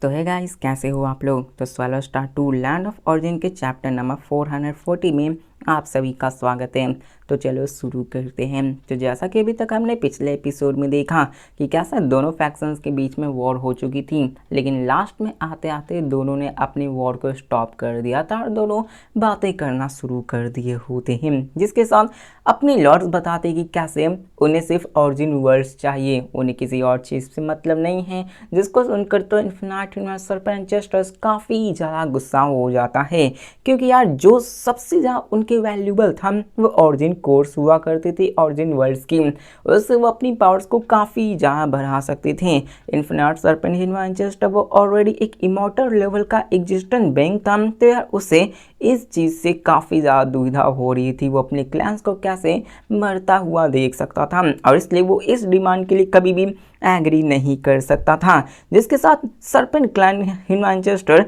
तो है गाइस, कैसे हो आप लोग। तो swallow star to land of origin के चैप्टर नंबर 440 में आप सभी का स्वागत है। तो चलो शुरू करते हैं। तो जैसा कि अभी तक हमने पिछले एपिसोड में देखा कि कैसा दोनों फैक्शंस के बीच में वॉर हो चुकी थी, लेकिन लास्ट में आते आते दोनों ने अपनी वॉर को स्टॉप कर दिया था और दोनों बातें करना शुरू कर दिए होते हैं, जिसके साथ अपने लॉर्ड्स बताते कि कैसे उन्हें सिर्फ ओरिजिन वर्ड्स चाहिए, उन्हें किसी और चीज़ से मतलब नहीं है। जिसको सुनकर तो इन्फिनाइट सर्पेंट जस्टिस काफ़ी ज़्यादा गुस्सा हो जाता है, क्योंकि यार जो सबसे ज़्यादा उनके वैल्यूबल था वो ओरिजिन कोर्स हुआ करते थे ओरिजिन वर्ल्ड्स की। उससे वो अपनी पावर्स को काफ़ी ज़्यादा बढ़ा सकते थे। इन्फिनाइट सर्पेंट हिनवाइंचेस्टर वो ऑलरेडी एक इमॉर्टल लेवल का एग्जिस्टेंट बेइंग था, तो यार उसे इस चीज़ से काफ़ी ज़्यादा दुविधा हो रही थी। वो अपने क्लैंस को कैसे मरता हुआ देख सकता था और इसलिए वो इस डिमांड के लिए कभी भी एग्री नहीं कर सकता था। जिसके साथ सर्पेंट क्लैन हिनवाइंचेस्टर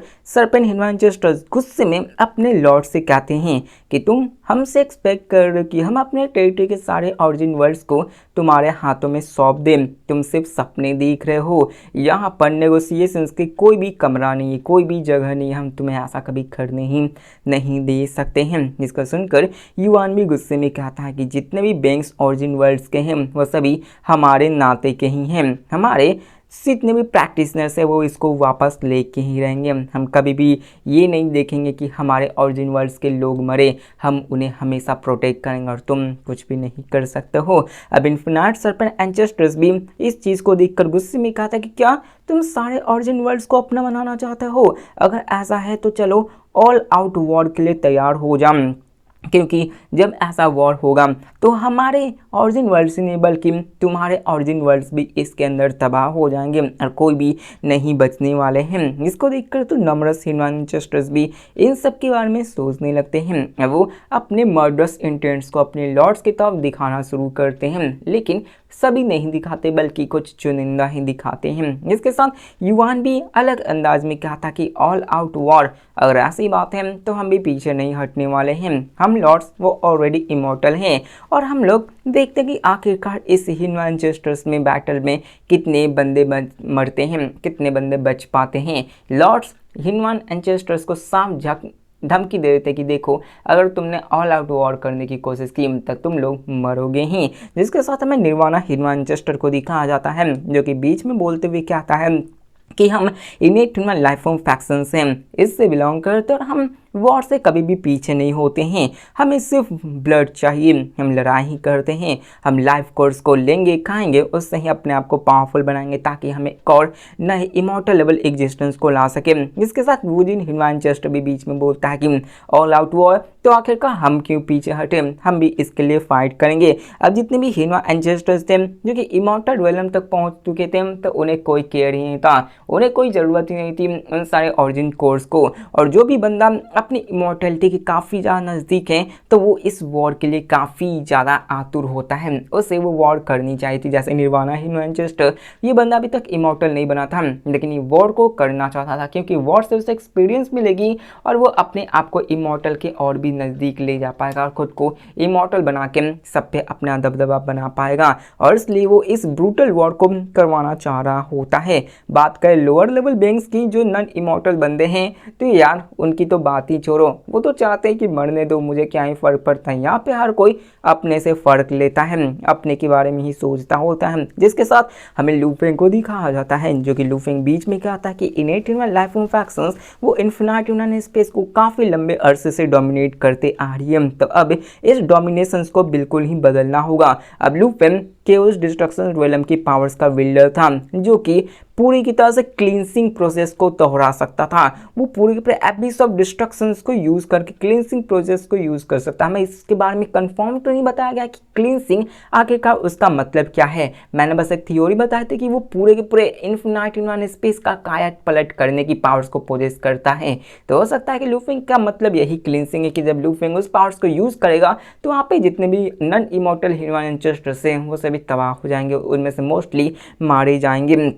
गुस्से में अपने लॉर्ड से कहते हैं कि तुम हमसे एक्सपेक्ट कर रहे हो कि हम अपने टेरिटरी के सारे ओरिजिन वर्ल्ड्स को तुम्हारे हाथों में सौंप दें। तुम सिर्फ सपने देख रहे हो, यहाँ पर नेगोशिएशंस की कोई भी कमरा नहीं है, कोई भी जगह नहीं है, हम तुम्हें ऐसा कभी करने ही नहीं दे सकते हैं। जिसको सुनकर युआन भी गुस्से में कहता है कि जितने भी बैंक्स ओरिजिन वर्ल्ड्स के हैं वो सभी हमारे नाते के ही हैं, हमारे जितने भी प्रैक्टिशनर्स है वो इसको वापस लेके ही रहेंगे। हम कभी भी ये नहीं देखेंगे कि हमारे ओरिजिन वर्ल्ड्स के लोग मरे, हम उन्हें हमेशा प्रोटेक्ट करेंगे और तुम कुछ भी नहीं कर सकते हो। अब इन्फिनाइट सर्पेंट एंसेस्टर्स भी इस चीज़ को देखकर गुस्से में कहा था कि क्या तुम सारे ओरिजिन वर्ल्ड्स को अपना बनाना चाहते हो? अगर ऐसा है तो चलो ऑल आउट वॉर के लिए तैयार हो जाओ, क्योंकि जब ऐसा वॉर होगा तो हमारे ओरिजिन वर्ल्ड्स नहीं बल्कि तुम्हारे ओरिजिन वर्ल्ड्स भी इसके अंदर तबाह हो जाएंगे और कोई भी नहीं बचने वाले हैं। इसको देखकर तो नमरस हिनवाइंचेस्टर्स भी इन सब के बारे में सोचने लगते हैं। वो अपने मर्डरस इंटेंट्स को अपने लॉर्ड्स की तरफ दिखाना शुरू करते हैं, लेकिन सभी नहीं दिखाते बल्कि कुछ चुनिंदा ही दिखाते हैं। इसके साथ युआन भी अलग अंदाज में कहता कि ऑल आउट वॉर अगर ऐसी बात है तो हम भी पीछे नहीं हटने वाले हैं। हम लॉर्ड्स वो ऑलरेडी इमॉर्टल हैं और हम लोग देखते हैं कि आखिरकार इस हिनवाइंचेस्टर्स में बैटल में कितने बंदे मरते हैं, कितने बंदे बच पाते हैं। लॉर्ड्स हिनवाइंचेस्टर्स को साफ धमकी दे देते कि देखो, अगर तुमने ऑल आउट वॉर करने की कोशिश की तब तुम लोग मरोगे ही। जिसके साथ हमें निर्वाणा हिनवाइंचेस्टर को दिखाया जाता है, जो कि बीच में बोलते हुए कहता है कि हम इनेट लाइफ फॉर्म फैक्शंस हैं, इससे बिलोंग करते और हम वॉर से कभी भी पीछे नहीं होते हैं। हमें सिर्फ ब्लड चाहिए, हम लड़ाई ही करते हैं, हम लाइफ कोर्स को लेंगे खाएंगे, उससे ही अपने आप को पावरफुल बनाएंगे ताकि हमें एक और नए इमॉर्टल लेवल एग्जिस्टेंस को ला सके। जिसके साथ वुजिन हिनवाइंचेस्टर भी बीच में बोलता है कि ऑल आउट वॉर तो आखिरकार हम क्यों पीछे हटे, हम भी इसके लिए फाइट करेंगे। अब जितने भी हिनवाइंचेस्टर्स थे जो कि इमॉर्टल रेलम तक पहुंच चुके थे तो उन्हें कोई केयर ही नहीं था, उन्हें कोई ज़रूरत ही नहीं थी उन सारे ओरिजिन कोर्स को। और जो भी बंदा अपनी इमॉर्टलिटी के काफ़ी ज़्यादा नज़दीक है तो वो इस वॉर के लिए काफ़ी ज़्यादा आतुर होता है, उसे वो वॉर करनी चाहिए थी। जैसे निर्वाणा हिनवाइंचेस्टर, ये बंदा अभी तक इमॉर्टल नहीं बना था लेकिन ये वॉर को करना चाहता था, क्योंकि वॉर से उसे एक्सपीरियंस मिलेगी और वो अपने आप को इमॉर्टल के और भी नज़दीक ले जा पाएगा और खुद को इमॉर्टल बना के सब पे अपना दबदबा बना पाएगा, और इसलिए वो इस ब्रूटल वॉर को करवाना चाह रहा होता है। बात करें लोअर लेवल बेंग्स की, जो नॉन इमॉर्टल बंदे हैं, तो यार उनकी तो बात ही छोड़ो, वो तो चाहते हैं कि मरने दो, मुझे क्या ही फ़र्क पड़ता है। यहाँ पे हर कोई अपने से फ़र्क लेता है, अपने के बारे में ही सोचता होता है। जिसके साथ हमें लूफेंग को दिखाया जाता है, जो कि लूफेंग बीच में कहता है कि इनेट लाइफ फॉर्म फैक्शंस वो इन्फिनाइट स्पेस को काफ़ी लंबे अरसे से डोमिनेट करते आ रही है, तो अब इस डोमिनेशंस को बिल्कुल ही बदलना होगा। अब लूफेंग केओस डिस्ट्रक्शन रेलम की पावर्स का विल्डर था, जो कि पूरी की तरह से क्लींसिंग प्रोसेस को दोहरा सकता था। वो पूरी की पूरी एबिस ऑफ डिस्ट्रक्शंस को यूज़ करके क्लींसिंग प्रोसेस को यूज़ कर सकता है। हमें इसके बारे में कंफर्म तो नहीं बताया गया कि क्लींसिंग आखिरकार उसका मतलब क्या है। मैंने बस एक थ्योरी बताया था कि वो पूरे के पूरे इन्फिनाइट स्पेस का काया पलट करने की पावर्स को पोजेस करता है। तो हो सकता है कि लूफिंग का मतलब यही क्लींसिंग है कि जब लूफिंग उस पावर्स को यूज़ करेगा तो वहाँ पे जितने भी नॉन इमॉर्टल हिनवाइंचेस्टर्स हैं वो सभी तबाह हो जाएंगे, उनमें से मोस्टली मारे जाएंगे।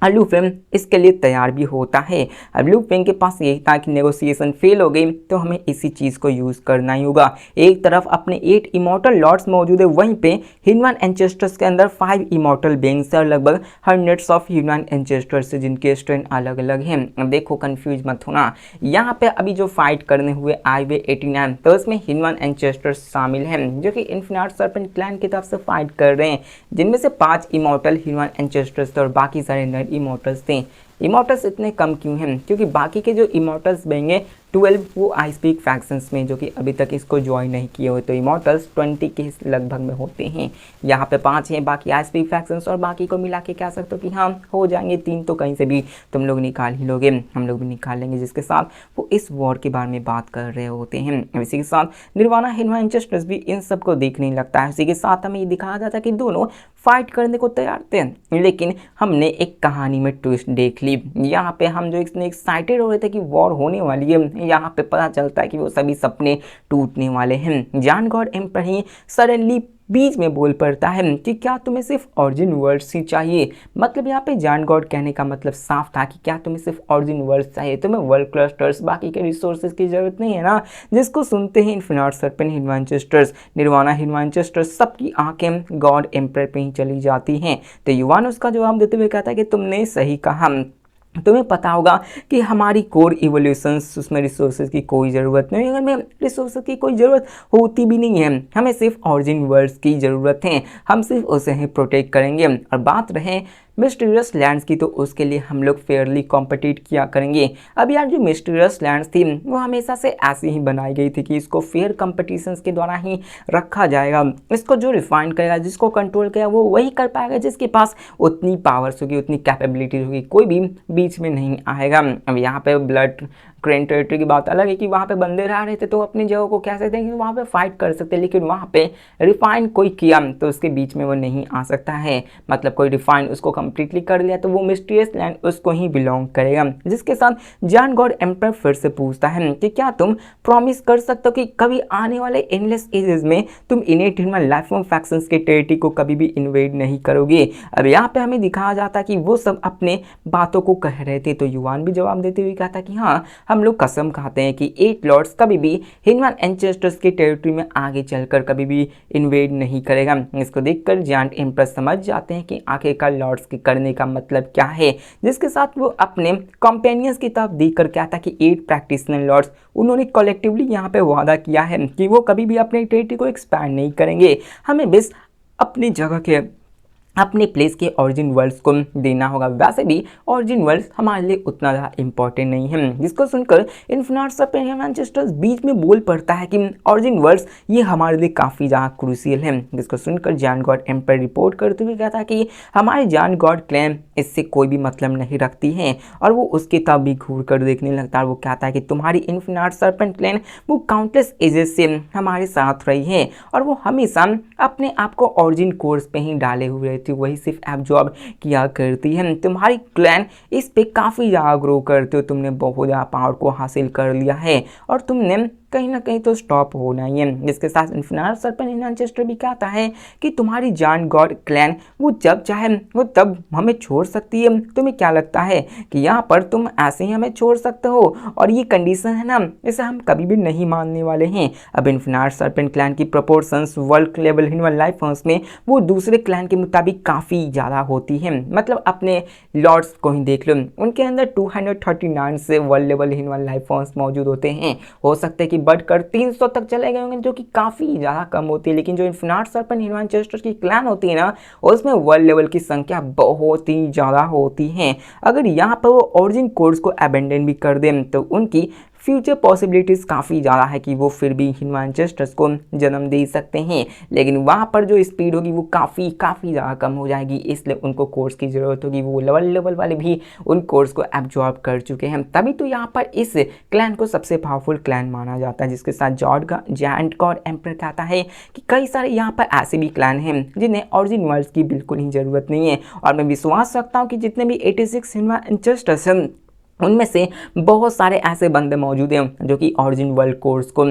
लूफेन इसके लिए तैयार भी होता है। अब लूफेन के पास यही था कि नेगोशिएशन फेल हो गई तो हमें इसी चीज़ को यूज़ करना ही होगा। एक तरफ अपने 8 इमॉर्टल लॉर्ड्स मौजूद है, वहीं पे ह्यूमन एंसेस्टर्स के अंदर 5 इमॉर्टल बीइंग्स और लगभग हंड्रेड्स ऑफ ह्यूमन एंसेस्टर्स जिनके स्ट्रेंथ अलग अलग हैं। अब देखो कंफ्यूज मत होना, यहाँ पे अभी जो फाइट करने हुए आए हुए 89 तो उसमें ह्यूमन एंसेस्टर्स शामिल हैं जो कि इन्फिनाइट सर्पेंट क्लैन की तरफ से फाइट कर रहे हैं, जिनमें से 5 इमॉर्टल ह्यूमन एंसेस्टर्स थे और बाकी सारे इमॉर्टल्स थे। इमॉर्टल्स इतने कम क्यों हैं? क्योंकि बाकी के जो इमॉर्टल्स बनेंगे 12 वो आई स्पीक फैक्शंस में जो कि अभी तक इसको ज्वाइन नहीं किए हुए, तो इमॉर्टल्स 20 के लगभग में होते हैं। यहाँ पे 5 हैं बाकी आई स्पीक फैक्शंस और बाकी को मिला के कह सकते हो कि हाँ हो जाएंगे 3, तो कहीं से भी तुम लोग निकाल ही लोगे, हम लोग भी निकाल लेंगे, जिसके साथ वो इस वॉर के बारे में बात कर रहे होते हैं। इसी के साथ निर्वाणा ह्यूमन एंसेस्टर्स भी इन सबको देख नहीं लगता है। इसी के साथ हमें ये दिखाया जाता है कि दोनों फाइट करने को तैयार थे, लेकिन हमने एक कहानी में ट्विस्ट देख ली। यहाँ पे हम जो इतने एक्साइटेड हो रहे थे कि वॉर होने वाली है, यहाँ पे पता चलता है कि वो सभी सपने टूटने वाले हैं। John God emperor he suddenly बीच में बोल पड़ता है कि क्या तुम्हें सिर्फ ऑरिजिन वर्ड्स ही चाहिए। मतलब यहाँ पे जॉन गॉड कहने का मतलब साफ था कि क्या तुम्हें सिर्फ ऑरिजिन वर्ड्स चाहिए, तुम्हें वर्ल्ड क्लस्टर्स बाकी के रिसोर्सेज की जरूरत नहीं है ना। जिसको सुनते ही infinite serpent human ancestors, Nirvana human ancestors सबकी आंखें गॉड एम्पर पे ही चली जाती हैं। तो युवान उसका जवाब देते हुए कहता है कि तुमने सही कहा, तुम्हें पता होगा कि हमारी कोर इवोल्यूशंस उसमें रिसोर्सेज की कोई ज़रूरत नहीं है, हमें रिसोर्सेज की कोई ज़रूरत होती भी नहीं है, हमें सिर्फ ऑरिजिन वर्ड्स की ज़रूरत है, हम सिर्फ उसे ही प्रोटेक्ट करेंगे। और बात रहे मिस्टीरियस लैंड्स की तो उसके लिए हम लोग फेयरली कॉम्पिटिट किया करेंगे। अब यार जो मिस्टीरियस लैंड्स थी वो हमेशा से ऐसी ही बनाई गई थी कि इसको फेयर कॉम्पिटिशन्स के द्वारा ही रखा जाएगा। इसको जो रिफाइन करेगा, जिसको कंट्रोल करेगा वो वही कर पाएगा जिसके पास उतनी पावर्स होगी, उतनी कैपेबिलिटीज होगी, कोई भी बीच में नहीं आएगा। अब यहाँ पे ब्लड क्रेन टेरिटरी की बात अलग है कि वहाँ पे बंदे रह रहे थे तो अपनी जगह को कह सकते हैं कि वहाँ पे फाइट कर सकते हैं, लेकिन वहाँ पे रिफाइन कोई किया तो उसके बीच में वो नहीं आ सकता है। मतलब कोई रिफाइन उसको कंप्लीटली कर लिया तो वो मिस्टीरियस लैंड उसको ही बिलोंग करेगा। जिसके साथ जॉन गॉड एम्पर फिर से पूछता है कि क्या तुम प्रॉमिस कर सकते हो कि कभी आने वाले एंडलेस एजेस में तुम इनेट ह्यूमन लाइफ फॉर्म फैक्शंस के टेरिटरी को कभी भी इन्वेड नहीं करोगे। अब यहाँ पे हमें दिखाया जाता कि वो सब अपने बातों को कह रहे थे, तो युवान भी जवाब देते हुए कहता कि हाँ हम लोग कसम खाते हैं कि 8 लॉर्ड्स कभी भी ह्यूमन एंसेस्टर्स के टेरिटरी में आगे चलकर कभी भी इन्वेड नहीं करेगा। इसको देखकर जायंट एम्पर समझ जाते हैं कि आखिरकार लॉर्ड्स के करने का मतलब क्या है। जिसके साथ वो अपने कंपेनियंस की तरफ देखकर कहता कि 8 प्रैक्टिशनर लॉर्ड्स उन्होंने कलेक्टिवली यहाँ पे वादा किया है कि वो कभी भी अपने टेरिटरी को एक्सपैंड नहीं करेंगे, हमें बस अपनी जगह के अपने प्लेस के ऑरिजिन वर्ड्स को देना होगा। वैसे भी ऑरिजिन वर्ड्स हमारे लिए उतना ज़्यादा इंपॉर्टेंट नहीं है। जिसको सुनकर इन्फिनाइट सर्पेंट ह्यूमन एंसेस्टर्स बीच में बोल पड़ता है कि ऑरिजिन वर्ड्स ये हमारे लिए काफ़ी ज़्यादा क्रूशियल है। जिसको सुनकर जॉन गॉड एम्पर रिपोर्ट करते हुए कहता है कि हमारे जॉन गॉड क्लैन इससे कोई भी मतलब नहीं रखती है, और वो उसकी तरफ भी घूर कर देखने लगता है। वो कहता है कि तुम्हारी इन्फिनाइट सर्पेंट क्लैन वो काउंटलेस एजेस से हमारे साथ रही है और वो हमेशा अपने आप को ऑरिजिन कोर्स पे ही डाले हुए थी, वही सिर्फ एब्जॉर्ब किया करती है। तुम्हारी क्लैन इस पे काफ़ी ज़्यादा ग्रो करते हो, तुमने बहुत ज़्यादा पावर को हासिल कर लिया है और तुमने कहीं ना कहीं तो स्टॉप होना ही है। जिसके साथ इन्फिनाइट सर्पेंट ह्यूमन एंसेस्टर भी कहता है कि तुम्हारी जॉन गॉड क्लैन वो जब चाहे वो तब हमें छोड़ सकती है। तुम्हें क्या लगता है कि यहाँ पर तुम ऐसे ही हमें छोड़ सकते हो, और ये कंडीशन है ना, इसे हम कभी भी नहीं मानने वाले हैं। अब इन्फिनाइट सर्पेंट क्लैन की proportions world level human life forms में वो दूसरे क्लैन के मुताबिक काफ़ी ज़्यादा होती है। मतलब अपने लॉर्ड्स को ही देख लो, उनके अंदर 239 से world level human life forms मौजूद होते हैं। हो सकता है कि बढ़कर 300 तक चले गए होंगे, जो कि काफ़ी ज़्यादा कम होती है। लेकिन जो इन्फिनाइट सर्पेंट ह्यूमन एंसेस्टर्स की क्लैन होती है ना, उसमें वर्ल्ड लेवल की संख्या बहुत ही ज़्यादा होती है। अगर यहाँ पर वो ऑरिजिन कोर्स को अबेंडन भी कर दें तो उनकी फ्यूचर पॉसिबिलिटीज़ काफ़ी ज़्यादा है कि वो फिर भी ह्यूमन एंसेस्टर्स को जन्म दे सकते हैं, लेकिन वहाँ पर जो स्पीड होगी वो काफ़ी ज़्यादा कम हो जाएगी। इसलिए उनको कोर्स की ज़रूरत होगी, वो लेवल वाले भी उन कोर्स को एब्जॉर्ब कर चुके हैं। तभी तो यहाँ पर इस क्लैन को सबसे पावरफुल क्लैन माना जाता है। जिसके साथ जायंट गॉड एम्पर कहता है कि कई सारे यहाँ पर ऐसे भी क्लैन हैं जिन्हें ऑरिजिन वर्ड्स की बिल्कुल ही ज़रूरत नहीं है, और मैं विश्वास रखता हूँ कि जितने भी 86 ह्यूमन एंसेस्टर्स हैं उनमें से बहुत सारे ऐसे बंदे मौजूद हैं जो कि ऑरिजिन वर्ल्ड कोर्स को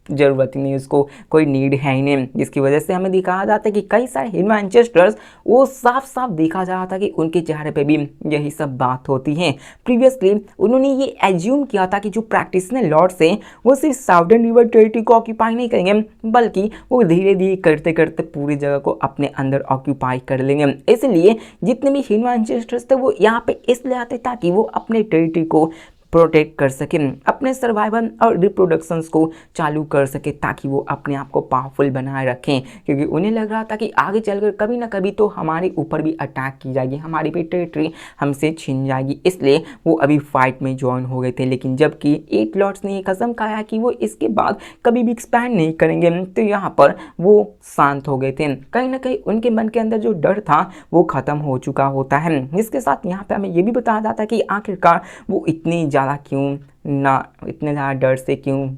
ज़रूरत ही नहीं, उसको कोई नीड है ही नहीं, जिसकी वजह से हमें दिखाया जाता है कि कई सारे हिनवांचेस्टर्स वो साफ साफ देखा जा रहा था कि उनके चेहरे पे भी यही सब बात होती है। प्रीवियसली उन्होंने ये एज्यूम किया था कि जो प्रैक्टिशनर लॉर्ड्स हैं वो सिर्फ साउदर्न रिवर टेरिटरी को ऑक्यूपाई नहीं करेंगे, बल्कि वो धीरे धीरे करते करते पूरी जगह को अपने अंदर ऑक्यूपाई कर लेंगे। इसलिए जितने भी हिनवांचेस्टर्स थे वो यहाँ पे इसलिए आते ताकि वो अपने टेरिटरी को प्रोटेक्ट कर सके, अपने सर्वाइवल और रिप्रोडक्शंस को चालू कर सके, ताकि वो अपने आप को पावरफुल बनाए रखें, क्योंकि उन्हें लग रहा था कि आगे चलकर कभी ना कभी तो हमारे ऊपर भी अटैक की जाएगी, हमारी भी टेरिटरी हमसे छीन जाएगी। इसलिए वो अभी फाइट में ज्वाइन हो गए थे। लेकिन जबकि 8 लॉर्ड्स ने ये कसम खाया कि वो इसके बाद कभी भी एक्सपैंड नहीं करेंगे, तो यहाँ पर वो शांत हो गए थे। कहीं ना कहीं उनके मन के अंदर जो डर था वो खत्म हो चुका होता है। जिसके साथ यहाँ पे हमें ये भी बताया जाता है कि आखिरकार वो इतनी क्यों ना, इतने ज़्यादा डर से क्यों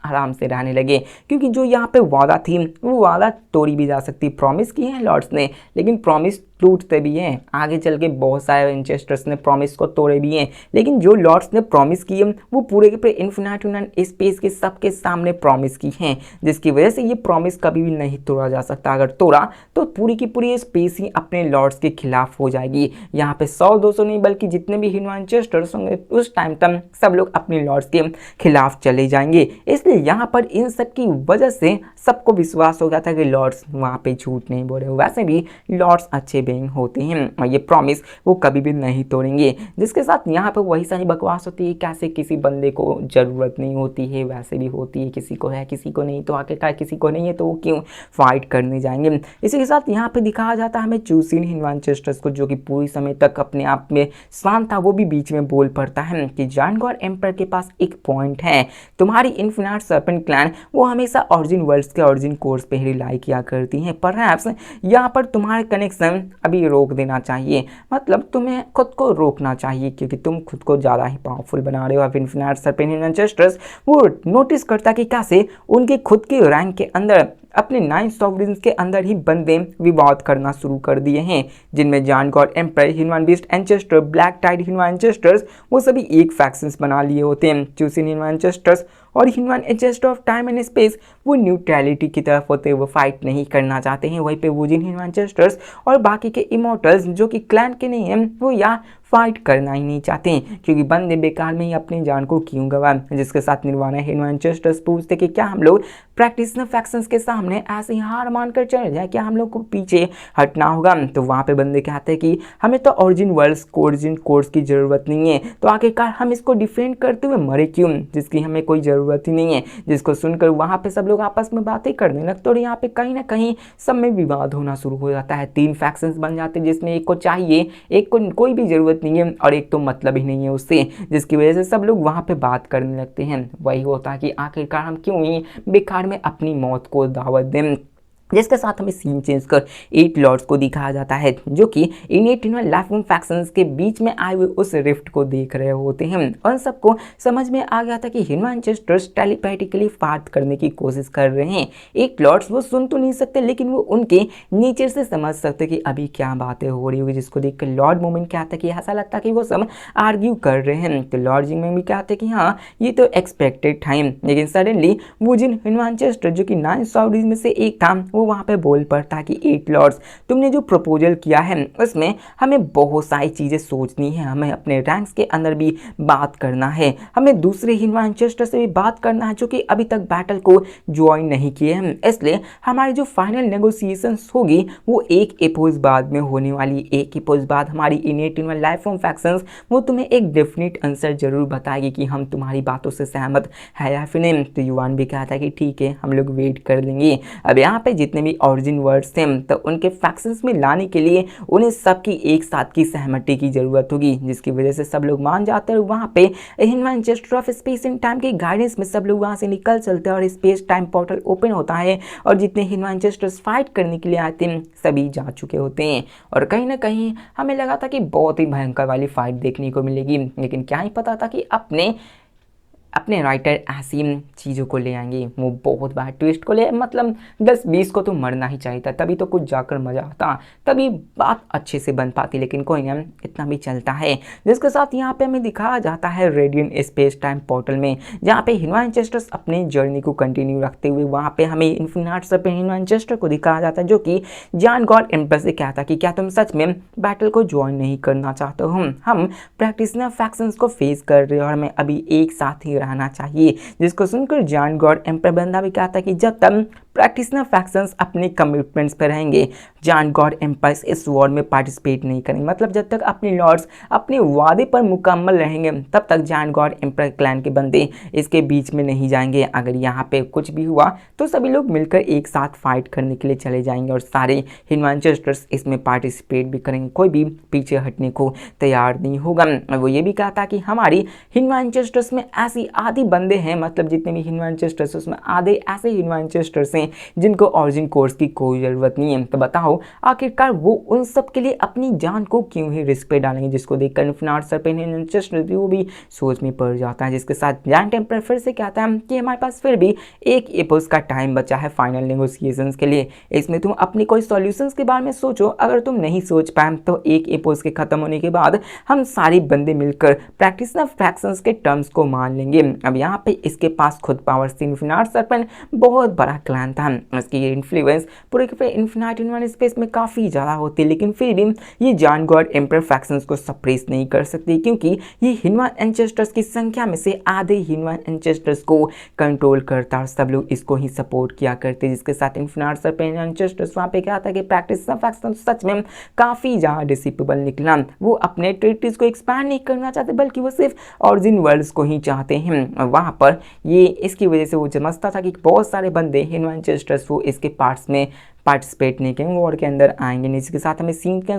आराम से रहने लगे, क्योंकि जो यहाँ पे वादा थी वो वादा तोड़ी भी जा सकती। प्रॉमिस की है लॉर्ड्स ने, लेकिन प्रॉमिस टूटते भी हैं। आगे चल के बहुत सारे विंचेस्टर्स ने प्रॉमिस को तोड़े भी हैं, लेकिन जो लॉर्ड्स ने प्रॉमिस की है वो पूरे के पूरे इन्फिनिट स्पेस के सबके सामने प्रॉमिस की हैं, जिसकी वजह से ये प्रॉमिस कभी भी नहीं तोड़ा जा सकता। अगर तोड़ा तो पूरी की पूरी स्पेस ही अपने लॉर्ड्स के खिलाफ हो जाएगी। यहाँ पे 100-200 नहीं बल्कि जितने भी हिनवांचेस्टर्स होंगे उस टाइम तक सब लोग अपने लॉर्ड्स के खिलाफ चले जाएंगे। इसलिए यहाँ पर इन सब की वजह से सबको विश्वास हो गया था कि लॉर्ड्स वहाँ पे झूठ नहीं बोल रहे। वैसे भी लॉर्ड्स अच्छे बेइंग होते हैं और ये प्रॉमिस वो कभी भी नहीं तोड़ेंगे। जिसके साथ यहाँ पे वही सारी बकवास होती है, कैसे किसी बंदे को ज़रूरत नहीं होती है, वैसे भी होती है, किसी को है किसी को नहीं, तो आखिरकार किसी को नहीं है तो वो क्यों फाइट करने जाएंगे। इसी के साथ यहाँ पे दिखाया जाता है हमें चूसिन हिनवांचेस्टर्स को, जो कि पूरी समय तक अपने आप में शांत था, वो भी बीच में बोल पड़ता है कि जानगोर एम्पर के पास एक पॉइंट है, तुम्हारी इन्फिनिट सर्पेंट क्लैन वो हमेशा ऑरिजिन वर्ल्ड्स के ऑरिजिन कोर्स पे ही रिलाई किया करती हैं। परहैप्स यहाँ पर तुम्हारे कनेक्शन अभी रोक देना चाहिए, मतलब तुम्हें खुद को रोकना चाहिए, क्योंकि तुम खुद को ज़्यादा ही पावरफुल बना रहे हो। अब इन्फिनिट सर्पेंट हिनवांचेस्टर्स वो नोटिस करता कि कैसे उनके खुद के रैंक के अंदर अपने 9 सॉवरेन्स के अंदर ही बंदे विवाद करना शुरू कर दिए हैं, जिनमें जानगोर एम्पर, human beast ancestor, black tide हिनवांचेस्टर्स वो सभी एक फैक्शंस बना लिए होते हैं। चूसिन हिनवांचेस्टर्स और human ancestor of time and space वो न्यूट्रलिटी की तरफ होते हैं, वो फाइट नहीं करना चाहते हैं। वहीं पे वुजिन हिनवांचेस्टर्स और बाकी के इमोर्टल्स जो कि क्लैन के नहीं हैं वो या फाइट करना ही नहीं चाहते हैं, क्योंकि बंदे बेकार में ही अपनी जान को क्यों गवाएं। जिसके साथ निर्वाणा हिनवांचेस्टर्स पूछते कि क्या हम लोग प्रैक्टिशनर फैक्शंस के सामने ऐसे ही हार मानकर चले जाए, क्या हम लोग को पीछे हटना होगा। तो वहाँ पे बंदे कहते हैं कि हमें तो ओरिजिन वर्ल्ड्स ओरिजिन कोर्स की ज़रूरत नहीं है, तो आखिरकार हम इसको डिफेंड करते हुए मरे क्यों, जिसकी हमें कोई ज़रूरत ही नहीं है। जिसको सुनकर वहाँ पे सब लोग आपस में बातें करने लगते और यहाँ पे कहीं ना कहीं सब में विवाद होना शुरू हो जाता है। 3 फैक्शंस बन जाते हैं, जिसमें एक को चाहिए, एक को कोई भी ज़रूरत नहीं है और एक तो मतलब ही नहीं है उससे, जिसकी वजह से सब लोग वहाँ पे बात करने लगते हैं। वही होता है कि आखिरकार हम क्यों ही बेकार में अपनी मौत को दावत दें। जिसके साथ हमें सीन चेंज कर 8 लॉर्ड्स को दिखाया जाता है, जो कि इन 8 लाइफ फॉर्म फैक्शंस के बीच में आए हुए उस रिफ्ट को देख रहे होते हैं। और सबको समझ में आ गया था कि हिनवांचेस्टर्स टेलीपैथिकली बात करने की कोशिश कर रहे हैं। 8 लॉर्ड्स वो सुन तो नहीं सकते, लेकिन वो उनके नीचे से समझ सकते कि अभी क्या बातें हो रही होगी, जिसको देख कर लॉर्ड मोमेंट क्या आता है कि ऐसा लगता है कि वो सब आर्ग्यू कर रहे हैं। तो लॉर्ड जिंग में भी क्या आता है कि हाँ ये तो एक्सपेक्टेड टाइम, लेकिन सडनली वुजिन हिनवांचेस्टर जो कि 9 सॉवरेन्स में से एक था वो वहाँ पे बोल पड़ता है कि 8 लॉर्ड्स तुमने जो प्रपोजल किया है उसमें हमें बहुत सारी चीज़ें सोचनी है, हमें अपने रैंक्स के अंदर भी बात करना है, हमें दूसरे हिनवांचेस्टर से भी बात करना है जो कि अभी तक बैटल को ज्वाइन नहीं किए हैं। इसलिए हमारी जो फाइनल नेगोशिएशंस होगी वो एक एपोज बाद में होने वाली, एक एपोज बाद हमारी इनेट लाइफ फॉर्म फैक्शंस वो तुम्हें एक डेफिनेट आंसर जरूर बताएगी कि हम तुम्हारी बातों से सहमत है या फिर नहीं। तो युवान भी कहता है कि ठीक है हम लोग वेट कर लेंगे। अब यहाँ पे जितने भी ओरिजिन वर्ड्स थे तो उनके फैक्शंस में लाने के लिए उन्हें सबकी एक साथ की सहमति की जरूरत होगी, जिसकी वजह से सब लोग मान जाते हैं। वहाँ पे हिनवांचेस्टर ऑफ स्पेस एंड टाइम के गाइडेंस में सब लोग वहाँ से निकल चलते हैं और स्पेस टाइम पोर्टल ओपन होता है और जितने हिनवांचेस्टर्स फाइट करने के लिए आए थे सभी जा चुके होते हैं। और कहीं ना कहीं हमें लगा था कि बहुत ही भयंकर वाली फाइट देखने को मिलेगी, लेकिन क्या ही पता था कि अपने अपने राइटर ऐसी चीज़ों को ले आएंगे, वो बहुत बड़ा ट्विस्ट को ले, मतलब 10-20 को तो मरना ही चाहिए था, तभी तो कुछ जाकर मज़ा आता, तभी बात अच्छे से बन पाती, लेकिन कोई ना, इतना भी चलता है। जिसके साथ यहाँ पे हमें दिखाया जाता है रेडियन स्पेस टाइम पोर्टल में, जहाँ पे ह्यूमन एंसेस्टर्स अपने जर्नी को कंटिन्यू रखते हुए वहाँ पे हमें इन्फिनिट सर्पेंट ह्यूमन एंसेस्टर को दिखाया जाता है, जो कि जॉन गॉड एम्परर से कहता कि क्या तुम सच में बैटल को ज्वाइन नहीं करना चाहते हो, हम प्रैक्टिशनर फैक्शंस को फेस कर रहे हो और हमें अभी एक साथ ही रहना चाहिए। जिसको सुनकर जॉन गॉड एम्परर बंदा भी कहता कि जब तक प्रैक्टिशनर फैक्शंस अपने कमिटमेंट्स पर रहेंगे, जॉन गॉड एम्पायर्स इस वॉर में पार्टिसिपेट नहीं करेंगे, मतलब जब तक अपने लॉर्ड्स अपने वादे पर मुकम्मल रहेंगे तब तक जॉन गॉड एम्पायर क्लैन के बंदे इसके बीच में नहीं जाएंगे। अगर यहाँ पे कुछ भी हुआ तो सभी लोग मिलकर एक साथ फाइट करने के लिए चले जाएंगे और सारे ह्यूमन एंसेस्टर्स इसमें पार्टिसिपेट भी करेंगे, कोई भी पीछे हटने को तैयार नहीं होगा। वो ये भी कहा था कि हमारी ह्यूमन एंसेस्टर्स में ऐसी आधी बंदे हैं, मतलब जितने भी ह्यूमन एंसेस्टर्स उसमें आधे ऐसे ह्यूमन एंसेस्टर्स हैं जिनको ऑरिजिन कोर्स की कोई ज़रूरत नहीं है। तो बताओ आखिरकार वो उन सब के लिए अपनी जान को क्यों ही रिस्क पे डालेंगे, जिसको देखकर इन्फिनिट सर्पेंट एंसेस्टर वो भी सोच में पड़ जाता है। जिसके साथ जॉन टेम्पलर फिर से कहता है कि हमारे पास फिर भी एक एपोस का टाइम बचा है फाइनल नेगोशिएशंस के लिए, इसमें तुम अपनी कोई सॉल्यूशंस के बारे में सोचो, अगर तुम नहीं सोच पाए तो एक एपोस के खत्म होने के बाद हम सारे बंदे मिलकर प्रैक्टिशनर फैक्शंस के टर्म्स को मान लेंगे। अब यहाँ पे इसके पास खुद पावर थी, इन्फिनिट सर्पेंट बहुत बड़ा क्लैन था, इसकी इन्फ्लुएंस पूरे के पूरे इन्फिनिट ह्यूमन स्पेस में काफ़ी ज़्यादा होती है, लेकिन फिर भी ये जॉन गॉड एम्परर फैक्शंस को सप्रेस नहीं कर सकती, क्योंकि ये ह्यूमन एंसेस्टर्स की संख्या में से आधे ह्यूमन एंसेस्टर्स को कंट्रोल करता और सब लोग इसको ही सपोर्ट किया करते। जिसके साथ इन्फिनिट सर्पेंट एंसेस्टर्स वहाँ पे क्या था कि प्रैक्टिशनर फैक्शन सच में काफ़ी ज़्यादा डिसिपेबल निकला, वो अपने टेरिटरीज को एक्सपैंड नहीं करना चाहते बल्कि वो सिर्फ ऑरिजिन वर्ल्ड्स को ही चाहते हैं। वहाँ पर ये इसकी वजह से वो समझता था कि बहुत सारे बंदे ह्यूमन एंसेस्टर्स वो इसके पार्ट्स में पार्टिसिपेट नहीं करेंगे, वॉर के अंदर आएंगे नहीं। इसके साथ हमें सीन के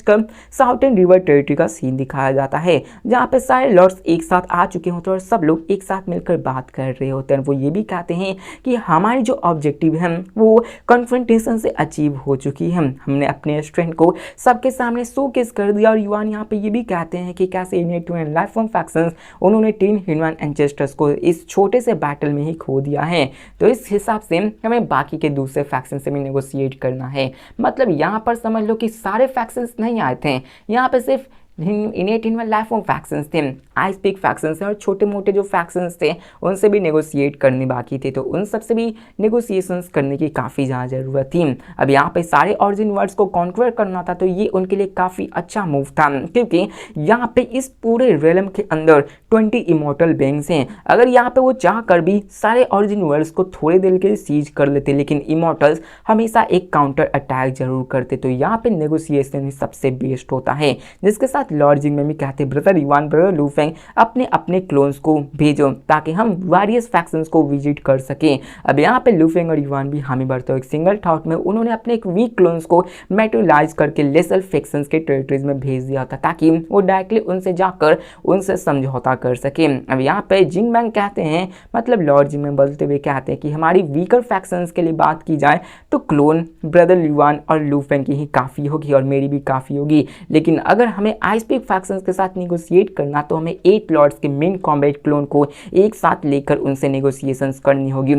कर साउथर्न रिवर टेरिटरी का सीन दिखाया जाता है, जहाँ पे सारे लॉर्ड्स एक साथ आ चुके होते हैं और सब लोग एक साथ मिलकर बात कर रहे होते हैं। वो ये भी कहते हैं कि हमारी जो ऑब्जेक्टिव है वो कन्फ्रंटेशन से अचीव हो चुकी है, हमने अपने स्ट्रेंथ को सबके सामने शोकेस कर दिया। और युवान यहाँ पे ये भी कहते हैं कि कैसे इन्हें लाइफ फॉर्म फैक्शंस उन्होंने 10 ह्यूमन एंसेस्टर्स को इस छोटे से बैटल में ही खो दिया है, तो इस हिसाब से हमें बाकी के दूसरे फैक्शन से भी नेगोशिएट करना है। मतलब यहाँ पर समझ लो कि सारे फैक्शंस नहीं आए थे, यहाँ पे सिर्फ इनेट ह्यूमन लाइफ फॉर्म फैक्शंस थे, आई स्पीक फैक्शंस थे और छोटे मोटे जो फैक्शंस थे उनसे भी नेगोशिएट करने बाकी थे, तो उन सब से भी नेगोशिएशंस करने की काफ़ी ज़्यादा ज़रूरत थी। अब यहाँ पे सारे ऑरिजिन वर्ड्स को कॉन्क्वर करना था, तो ये उनके लिए काफ़ी अच्छा मूव था, क्योंकि यहाँ पे इस पूरे रेलम के अंदर 20 इमॉर्टल बीइंग्स हैं। अगर यहाँ पे वो चाह कर भी सारे ऑरिजिन वर्ड्स को थोड़े देर के लिए सीज कर लेते, लेकिन इमॉर्टल्स हमेशा एक काउंटर अटैक जरूर करते, तो यहाँ पे नेगोशिएशन ही सबसे बेस्ट होता है। जिसके साथ लॉर्ड जिंग में भी कहते ब्रदर युवान ब्रदर लू फेंग अपने अपने क्लोन्स को भेजो ताकि हम वेरियस फैक्शंस को विजिट कर सकें। अब यहाँ पे लू फेंग और युवान भी हामी भरते एक सिंगल थॉट में उन्होंने अपने एक वीक क्लोन्स को मेटेरियलाइज करके लेसल फैक्शंस के टेरिटरीज में भेज दिया था, ताकि वो डायरेक्टली उनसे जाकर उनसे समझौता कर सके। अब यहाँ पे जिंग मैंग कहते हैं, मतलब लॉर्ड जिंग मैंग बोलते हुए कहते हैं कि हमारी वीकर फैक्शंस के लिए बात की जाए तो क्लोन ब्रदर युवान और लू फेंग की ही काफ़ी होगी और मेरी भी काफ़ी होगी, लेकिन अगर हमें आइसपीक फैक्शंस के साथ नेगोशिएट करना तो हमें 8 लॉर्ड्स के मेन कॉम्बैट क्लोन को एक साथ लेकर उनसे नेगोशिएशंस करनी होगी,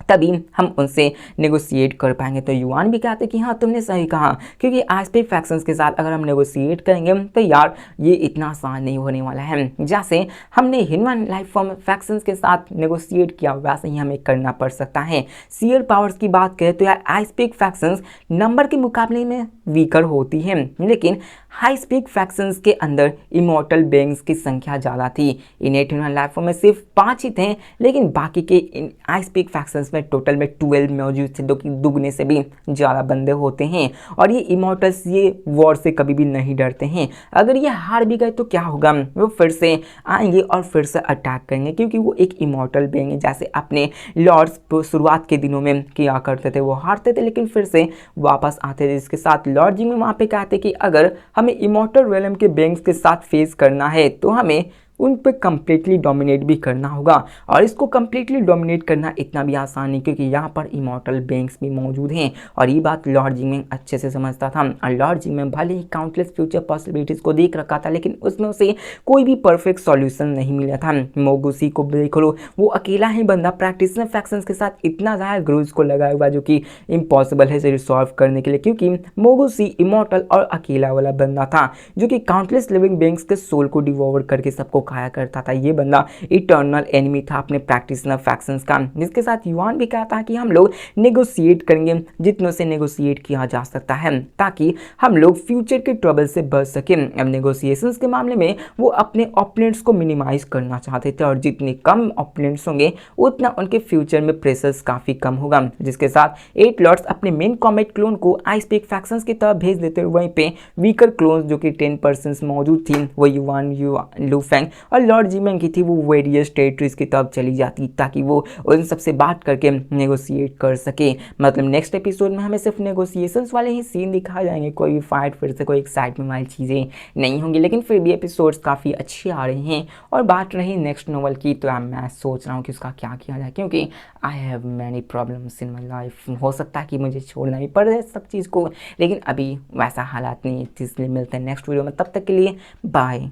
तभी हम उनसे नेगोशिएट कर पाएंगे। तो युवान भी कहते हैं कि हाँ तुमने सही कहा, क्योंकि आइसपीक फैक्शंस के साथ अगर हम नेगोशिएट करेंगे तो यार ये इतना आसान नहीं होने वाला है, जैसे हमने ह्यूमन लाइफ फॉर्म फैक्शंस के साथ नेगोशिएट किया वैसे ही हमें करना पड़ सकता है। सीयर पावर्स की बात करें तो यार आइसपीक फैक्शंस नंबर के मुकाबले में वीकर होती है, लेकिन हाई स्पीक फैक्शंस के अंदर इमॉर्टल बीइंग्स की संख्या ज़्यादा थी। इनेट ह्यूमन लाइफ फॉर्म में सिर्फ 5 ही थे, लेकिन बाकी के हाई स्पीक फैक्शंस में टोटल में 12 मौजूद थे, जो कि दुगने से भी ज़्यादा बंदे होते हैं। और ये इमॉर्टल्स ये वॉर से कभी भी नहीं डरते हैं, अगर ये हार भी गए तो क्या होगा, वो फिर से आएंगे और फिर से अटैक करेंगे, क्योंकि वो एक इमॉर्टल बीइंग है। जैसे अपने लॉर्ड्स शुरुआत के दिनों में किया करते थे, वो हारते थे लेकिन फिर से वापस आते थे। इसके साथ लॉर्ड जिंग में वहाँ पे कहते कि अगर हमें इमॉर्टल रेलम के बीइंग्स के साथ फेस करना है तो हमें उन पर कम्प्लीटली डोमिनेट भी करना होगा। और इसको कम्प्लीटली डोमिनेट करना इतना भी आसान नहीं, क्योंकि यहाँ पर इमॉर्टल बेंग्स भी मौजूद हैं और ये बात लॉर्ड जिंगमिंग अच्छे से समझता था। और लॉर्ड जिंगमिंग भले ही काउंटलेस फ्यूचर पॉसिबिलिटीज को देख रखा था, लेकिन उसमें उसे कोई भी परफेक्ट सॉल्यूशन नहीं मिला था। मोगुसी को देख लो, वो अकेला ही बंदा प्रैक्टिशनर फैक्शंस के साथ इतना ज़्यादा ग्रुज को लगाया हुआ, जो कि इम्पॉसिबल है इसे रिसॉल्व करने के लिए, क्योंकि मोगुसी इमॉर्टल और अकेला वाला बंदा था जो कि काउंटलेस लिविंग बीइंग्स के सोल को डिवोवर करके सबको खाया करता था। ये बंदा इटर्नल एनिमी था अपने प्रैक्टिशनर फैक्शंस का, जिसके साथ युआन भी कहता है कि हम लोग नेगोशिएट करेंगे जितनों से नेगोशिएट किया जा सकता है, ताकि हम लोग फ्यूचर के ट्रबल से बच सकें। अब नेगोशिएशंस के मामले में वो अपने ओपोनेंट्स को मिनिमाइज करना चाहते थे, और जितने कम ओपोनेंट्स होंगे उतना उनके फ्यूचर में प्रेशर्स काफ़ी कम होगा। जिसके साथ 8 लॉर्ड्स अपने मेन कॉमेट क्लोन को आइस पीक फैक्शंस की तरफ भेज देते, वहीं पे वीकर क्लोन्स जो कि 10% मौजूद थी, वो युआन लू फेंग और लॉर्ड जिंगमिंग की थी, वो वेरियस टेरिटरीज की तरफ चली जाती, ताकि वो उन सबसे बात करके नेगोशिएट कर सके। मतलब नेक्स्ट एपिसोड में हमें सिर्फ नेगोशिएशंस वाले ही सीन दिखाए जाएंगे, कोई भी फाइट फिर से कोई एक्साइटमेंट वाली चीज़ें नहीं होंगी, लेकिन फिर भी एपिसोड्स काफ़ी अच्छे आ रहे हैं। और बात रही नेक्स्ट नोवेल की, तो मैं सोच रहा हूँ कि उसका क्या किया जाए, क्योंकि I have many problems in my life. हो सकता है कि मुझे छोड़ना भी पड़े सब चीज़ को, लेकिन अभी वैसा हालात नहीं है, इसलिए मिलते हैं नेक्स्ट वीडियो में। तब तक के लिए बाय।